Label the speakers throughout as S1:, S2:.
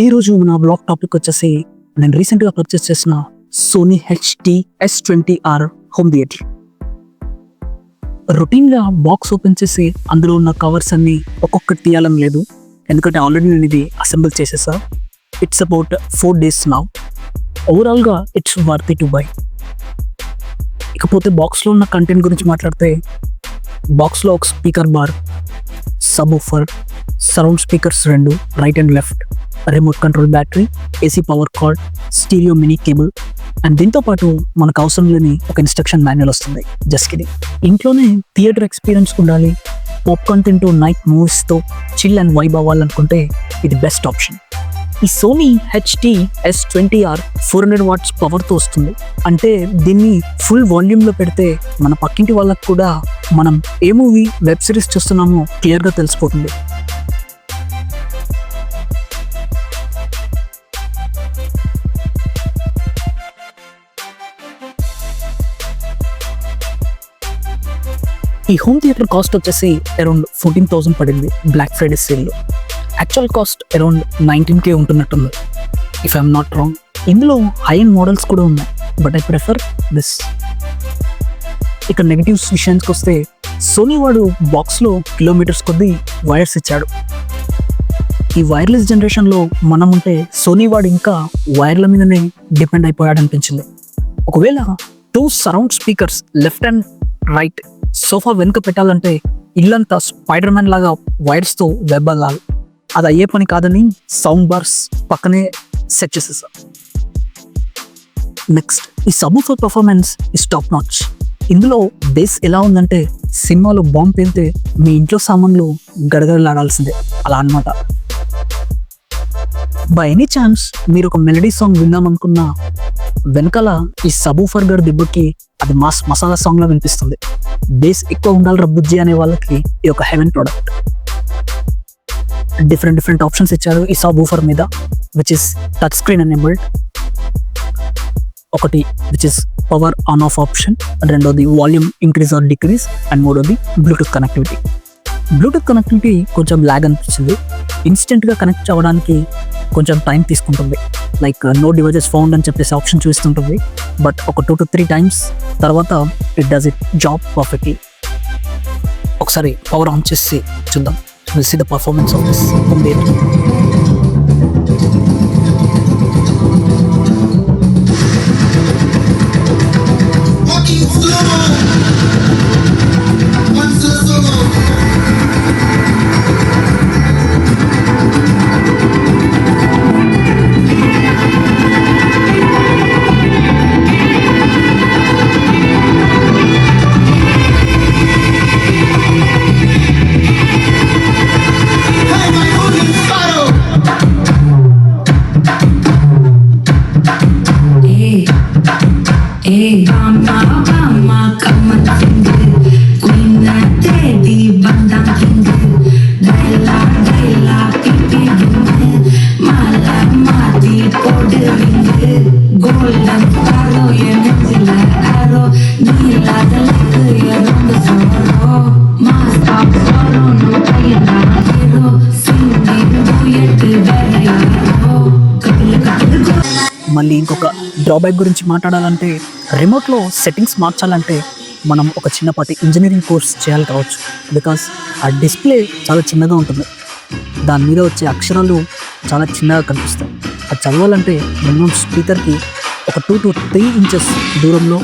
S1: ఈ రోజు మన బ్లాగ్ టాపిక్ వచ్చేసి నేను రీసెంట్గా పర్చేస్ చేసిన సోనీ HD-S20R హోమ్ థియేటర్. రొటీన్గా బాక్స్ ఓపెన్ చేసి అందులో ఉన్న కవర్స్ అన్ని ఒక్కొక్కటి తీయాలని లేదు, ఎందుకంటే ఆల్రెడీ నేను ఇది అసెంబుల్ చేసేసా. It's about 4 days now. ఓవరాల్గా ఇట్స్ వర్తీ టు బై. ఇకపోతే బాక్స్లో ఉన్న కంటెంట్ గురించి మాట్లాడితే, బాక్స్లో ఒక speaker bar, sub woofer, surround speakers 2 right and left, remote control battery, AC power cord, stereo mini cable and దీంతో పాటు మనకు అవసరం లేని ఒక ఇన్స్ట్రక్షన్ మాన్యువల్ వస్తుంది. జస్ట్ ఇది ఇంట్లోనే థియేటర్ ఎక్స్పీరియన్స్ ఉండాలి, పాప్కార్న్ తింటూ నైట్ మూవీస్తో చిల్ అండ్ వైబ్ అవ్వాలనుకుంటే ఇది బెస్ట్ ఆప్షన్. ఈ సోనీ HD-S20R 400 watts పవర్తో వస్తుంది. అంటే దీన్ని ఫుల్ వాల్యూమ్లో పెడితే మన పక్కింటి వాళ్ళకు కూడా మనం ఏ మూవీ వెబ్ సిరీస్ చూస్తున్నామో క్లియర్గా తెలిసిపోతుంది. ఈ హోమ్ థియేటర్ కాస్ట్ వచ్చేసి అరౌండ్ 14,000 పడింది బ్లాక్ ఫ్రైడే సేల్లో. యాక్చువల్ కాస్ట్ అరౌండ్ 19K ఉంటున్నట్టుంది, ఇఫ్ ఐఎమ్ నాట్ రాంగ్. ఇందులో హై అండ్ మోడల్స్ కూడా ఉన్నాయి, బట్ ఐ ప్రిఫర్ దిస్. ఇక నెగిటివ్స్ విషయానికి వస్తే, సోనీ వాడు బాక్స్లో కిలోమీటర్స్ కొద్దీ వైర్స్ ఇచ్చాడు. ఈ వైర్లెస్ జనరేషన్లో మనం ఉంటే సోనీ వాడు ఇంకా వైర్ల మీదనే డిపెండ్ అయిపోయాడు అనిపించింది. ఒకవేళ 2 surround speakers left and right sofa వెనుక పెట్టాలంటే ఇల్లంతా స్పైడర్ మ్యాన్ లాగా వైర్స్తో వెబ్ అల్లాలి. అది అయ్యే పని కాదని సౌండ్ బార్స్ పక్కనే సెట్ చేసేసా. నెక్స్ట్, ఈ sub-woofer performance is top notch. ఇందులో బేస్ ఎలా ఉందంటే సినిమాలో బాంబ్ పేలితే మీ ఇంట్లో సామాన్లు గడగడలాడాల్సిందే, అలా అన్నమాట. బై ఎనీ ఛాన్స్ మీరు ఒక మెలడీ సాంగ్ విందామనుకున్నా వెనకాల ఈ సబ్-వూఫర్ గర్ దెబ్బకి అది మసాలా సాంగ్ లా వినిపిస్తుంది. బేస్ ఎక్కువ ఉండాలి రబ్బుజ్జి అనే వాళ్ళకి ఇది ఒక హెవెన్ ప్రోడక్ట్. డిఫరెంట్ ఆప్షన్స్ ఇచ్చారు ఈ సబ్-వూఫర్ మీద, which is touch screen enabled. ఒకటి which is power on off option, రెండోది volume increase or decrease, and మూడోది బ్లూటూత్ కనెక్టివిటీ. బ్లూటూత్ కనెక్టివిటీ కొంచెం ల్యాగ్ అనిపించింది. ఇన్స్టెంట్గా కనెక్ట్ అవ్వడానికి కొంచెం టైం తీసుకుంటుంది, లైక్ నో డివైజెస్ ఫౌండ్ అని చెప్పేసి ఆప్షన్ చూస్తుంటుంది. బట్ ఒక 2 to 3 times తర్వాత it does it job perfectly. ఒకసారి పవర్ ఆన్ చేసి చూద్దాం. Will see the performance of this home theatre. మళ్ళీ ఇంకొక డ్రాబ్యాక్ గురించి మాట్లాడాలంటే, రిమోట్లో సెట్టింగ్స్ మార్చాలంటే మనం ఒక చిన్నపాటి ఇంజనీరింగ్ కోర్స్ చేయాలి కావచ్చు. బికాస్ ఆ డిస్ప్లే చాలా చిన్నగా ఉంటుంది, దాని మీద వచ్చే అక్షరాలు చాలా చిన్నగా కనిపిస్తాయి. అది చదవాలంటే మినిమం స్పీకర్కి ఒక 2 to 3 inches దూరంలో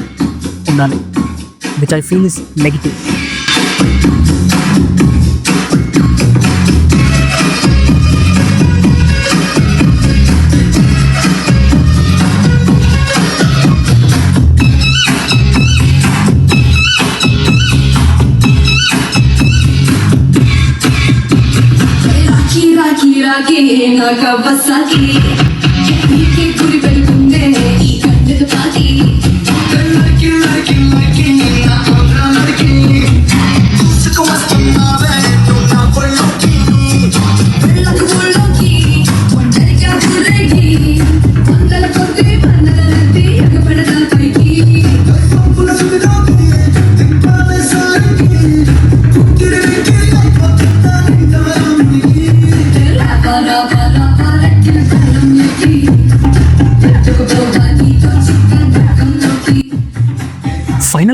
S1: ఉండాలి, which I feel is negative.
S2: Kawasaki, ke puri belkunde ee kandu paati, like na kontra ladki, usko masna ve to na bolki, bolki, ondar kya buregi, andal kote bandal nati agpada kaiki, puna sudra ki, tinkale sarki, kudire ki, pata ninda ramki, tera para para para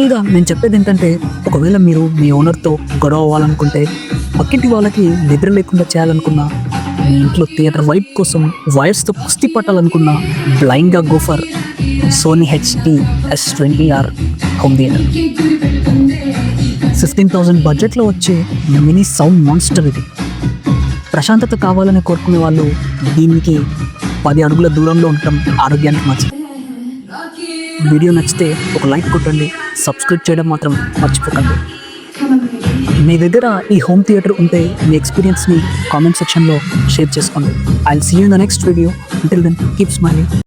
S1: ఓవరాల్గా నేను చెప్పేది ఏంటంటే, ఒకవేళ మీరు మీ ఓనర్తో గొడవ అవ్వాలనుకుంటే, పక్కింటి వాళ్ళకి నిద్ర లేకుండా చేయాలనుకున్నా, మీ ఇంట్లో థియేటర్ వైప్ కోసం వైర్స్తో కుస్తీ పట్టాలనుకున్నా, బ్లైండ్గా go for Sony HD S20R home theatre. 15,000 బడ్జెట్లో వచ్చే మినీ సౌండ్ మాన్స్టర్ ఇది. ప్రశాంతత కావాలని కోరుకునే వాళ్ళు దీనికి 10 అడుగుల దూరంలో ఉండటం ఆరోగ్యానికి మంచిది. వీడియో నచ్చితే ఒక లైక్ కొట్టండి, సబ్స్క్రైబ్ చేయడం మాత్రం మర్చిపోకండి. మీ దగ్గర ఈ హోమ్ థియేటర్ ఉంటే మీ ఎక్స్పీరియన్స్ని కామెంట్ సెక్షన్లో షేర్ చేసుకోండి. I will see you in the next video. Until then keep smiling.